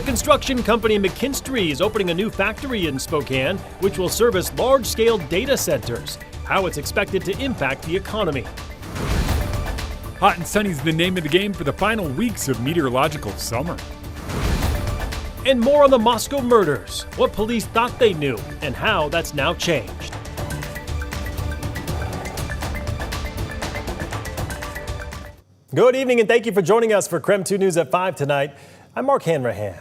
The construction company McKinstry is opening a new factory in Spokane, which will service large-scale data centers. How it's expected to impact the economy. Hot and sunny is the name of the game for the final weeks of meteorological summer. And more on the Moscow murders, what police thought they knew, and how that's now changed. Good evening and thank you for joining us for KREM 2 News at 5 tonight. I'm Mark Hanrahan.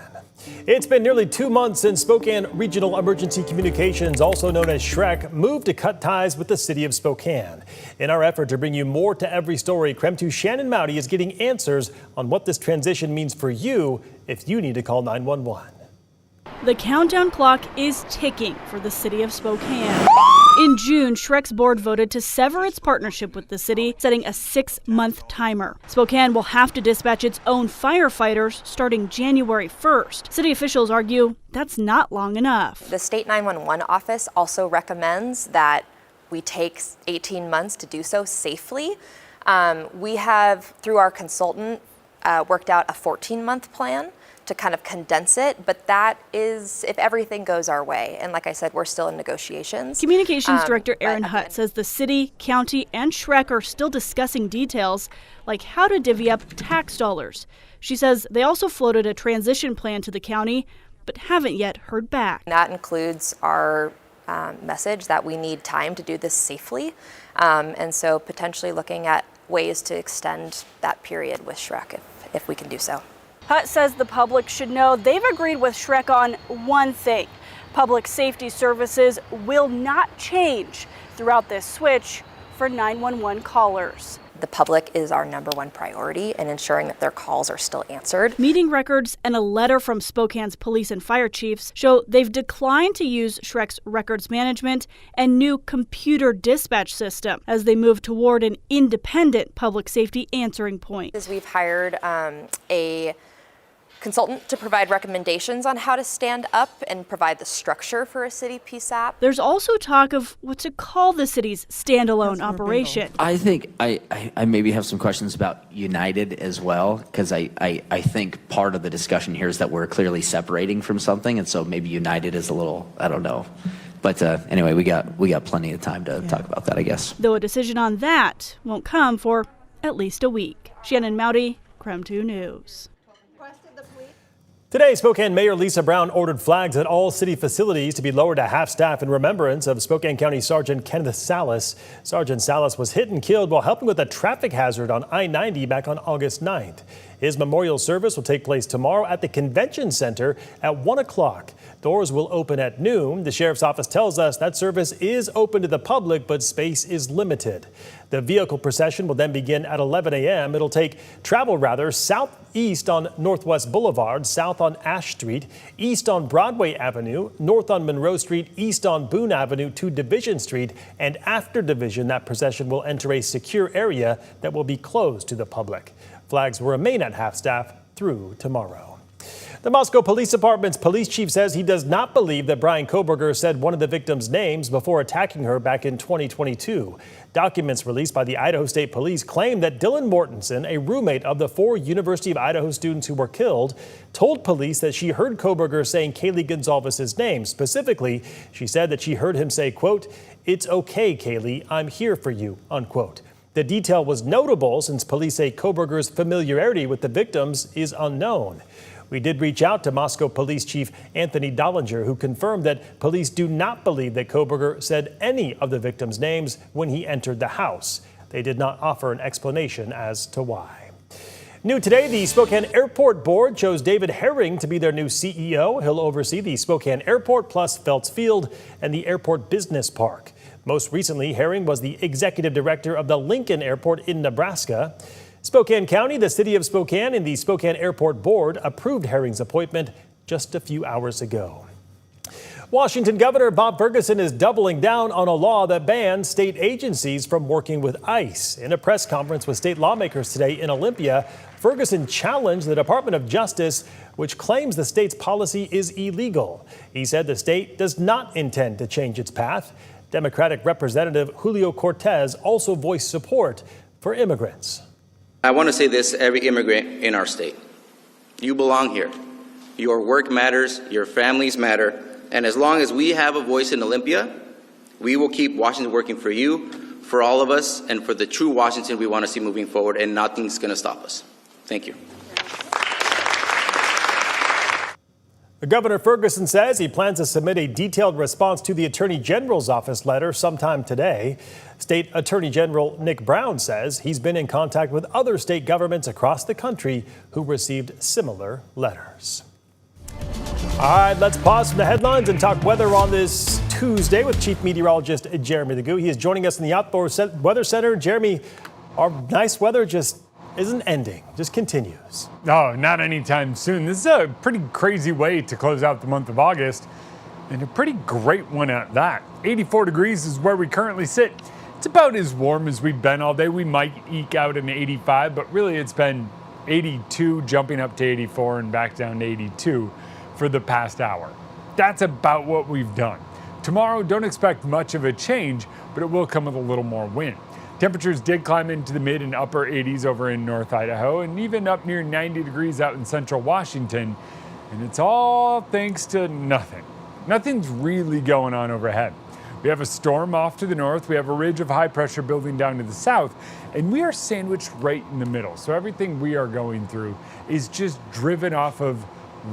It's been nearly 2 months since Spokane Regional Emergency Communications, also known as SHREC, moved to cut ties with the City of Spokane. In our effort to bring you more to every story, KREM 2 Shannon Mowdy is getting answers on what this transition means for you if you need to call 911. The countdown clock is ticking for the City of Spokane. In June, SHREC's board voted to sever its partnership with the city, setting a 6-month timer. Spokane will have to dispatch its own firefighters starting January 1st. City officials argue that's not long enough. The State 911 office also recommends that we take 18 months to do so safely. We have, through our consultant, worked out a 14-month plan to kind of condense it, but that is if everything goes our way. And like I said, we're still in negotiations. Communications Director Aaron Hutt says the city, county, and SHREC are still discussing details like how to divvy up tax dollars. She says they also floated a transition plan to the county, but haven't yet heard back. That includes our message that we need time to do this safely, and so potentially looking at ways to extend that period with SHREC if we can do so. Hutt says the public should know they've agreed with SHREC on one thing. Public safety services will not change throughout this switch for 911 callers. The public is our #1 priority in ensuring that their calls are still answered. Meeting records and a letter from Spokane's police and fire chiefs show they've declined to use SHREC's records management and new computer dispatch system as they move toward an independent public safety answering point. We've hired a consultant to provide recommendations on how to stand up and provide the structure for a city PSAP. There's also talk of what to call the city's standalone operation. I think I maybe have some questions about United as well, because I think part of the discussion here is that we're clearly separating from something, and so maybe United is a little, I don't know. But anyway, we got plenty of time to talk about that, I guess. Though a decision on that won't come for at least a week. Shannon Mowdy, KREM 2 News. Today, Spokane Mayor Lisa Brown ordered flags at all city facilities to be lowered to half-staff in remembrance of Spokane County Sergeant Salas. Sergeant Salas was hit and killed while helping with a traffic hazard on I-90 back on August 9th. His memorial service will take place tomorrow at the Convention Center at 1 o'clock. Doors will open at noon. The sheriff's office tells us that service is open to the public, but space is limited. The vehicle procession will then begin at 11 a.m. It'll travel southeast on Northwest Boulevard, south on Ash Street, east on Broadway Avenue, north on Monroe Street, east on Boone Avenue to Division Street, and after Division, that procession will enter a secure area that will be closed to the public. Flags will remain at half-staff through tomorrow. The Moscow Police Department's police chief says he does not believe that Brian Coberger said one of the victims' names before attacking her back in 2022. Documents released by the Idaho State Police claim that Dylan Mortensen, a roommate of the 4 University of Idaho students who were killed, told police that she heard Coberger saying Kaylee Gonzalez's name. Specifically, she said that she heard him say, quote, "It's okay, Kaylee, I'm here for you," unquote. The detail was notable since police say Coberger's familiarity with the victims is unknown. We did reach out to Moscow Police Chief Anthony Dollinger, who confirmed that police do not believe that Coberger said any of the victims' names when he entered the house. They did not offer an explanation as to why. New today, the Spokane Airport Board chose David Herring to be their new CEO. He'll oversee the Spokane Airport plus Felts Field and the Airport Business Park. Most recently, Herring was the executive director of the Lincoln Airport in Nebraska. Spokane County, the City of Spokane, and the Spokane Airport Board approved Herring's appointment just a few hours ago. Washington Governor Gov Ferguson is doubling down on a law that bans state agencies from working with ICE. In a press conference with state lawmakers today in Olympia, Ferguson challenged the Department of Justice, which claims the state's policy is illegal. He said the state does not intend to change its path. Democratic Representative Julio Cortez also voiced support for immigrants. I want to say this to every immigrant in our state. You belong here. Your work matters, your families matter, and as long as we have a voice in Olympia, we will keep Washington working for you, for all of us, and for the true Washington we want to see moving forward, and nothing's going to stop us. Thank you. Governor Ferguson says he plans to submit a detailed response to the Attorney General's office letter sometime today. State Attorney General Nick Brown says he's been in contact with other state governments across the country who received similar letters. All right, let's pause from the headlines and talk weather on this Tuesday with Chief Meteorologist Jeremy Legoo. He is joining us in the Outdoor Weather Center. Jeremy, our nice weather just isn't ending, just continues. No, not anytime soon. This is a pretty crazy way to close out the month of August, and a pretty great one at that. 84 degrees is where we currently sit. It's about as warm as we've been all day. We might eke out an 85, but really it's been 82, jumping up to 84 and back down to 82 for the past hour. That's about what we've done. Tomorrow, don't expect much of a change, but it will come with a little more wind. Temperatures did climb into the mid and upper 80s over in North Idaho and even up near 90 degrees out in central Washington. And it's all thanks to nothing. Nothing's really going on overhead. We have a storm off to the north. We have a ridge of high pressure building down to the south, and we are sandwiched right in the middle. So everything we are going through is just driven off of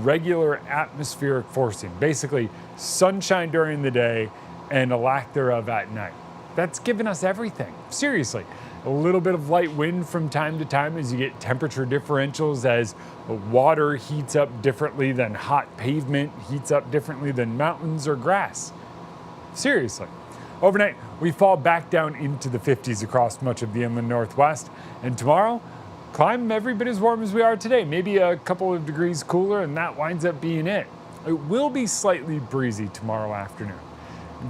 regular atmospheric forcing, basically sunshine during the day and a lack thereof at night. That's given us everything. Seriously, a little bit of light wind from time to time as you get temperature differentials, as water heats up differently than hot pavement, heats up differently than mountains or grass. Seriously. Overnight, we fall back down into the 50s across much of the inland northwest, and tomorrow, climb every bit as warm as we are today, maybe a couple of degrees cooler, and that winds up being it. It will be slightly breezy tomorrow afternoon.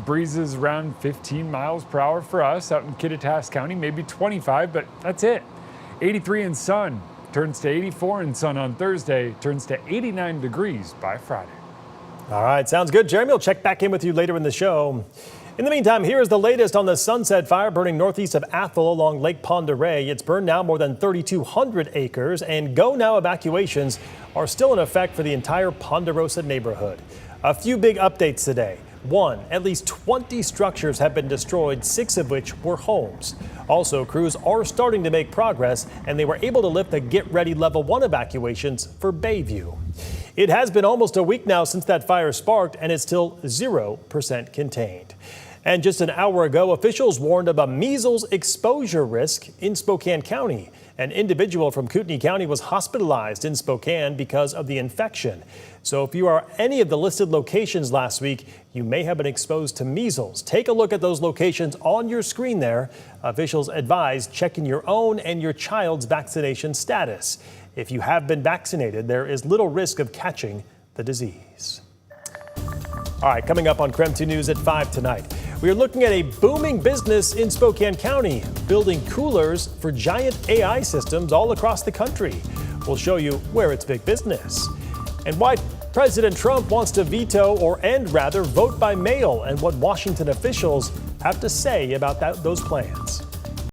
Breezes around 15 miles per hour for us out in Kittitas County, maybe 25, but that's it. 83 and sun turns to 84 and sun on Thursday, turns to 89 degrees by Friday. All right, sounds good. Jeremy will check back in with you later in the show. In the meantime, here is the latest on the Sunset Fire burning northeast of Athol along Lake Pend Oreille. It's burned now more than 3,200 acres, and go now evacuations are still in effect for the entire Ponderosa neighborhood. A few big updates today. One, at least 20 structures have been destroyed, 6 of which were homes. Also, crews are starting to make progress, and they were able to lift the Get Ready Level 1 evacuations for Bayview. It has been almost a week now since that fire sparked, and it's still 0% contained. And just an hour ago, officials warned of a measles exposure risk in Spokane County. An individual from Kootenai County was hospitalized in Spokane because of the infection. So if you are any of the listed locations last week, you may have been exposed to measles. Take a look at those locations on your screen there. Officials advise checking your own and your child's vaccination status. If you have been vaccinated, there is little risk of catching the disease. All right, coming up on KREM 2 News at 5 tonight. We are looking at a booming business in Spokane County, building coolers for giant AI systems all across the country. We'll show you where it's big business. And why President Trump wants to veto or end rather vote by mail, and what Washington officials have to say about those plans.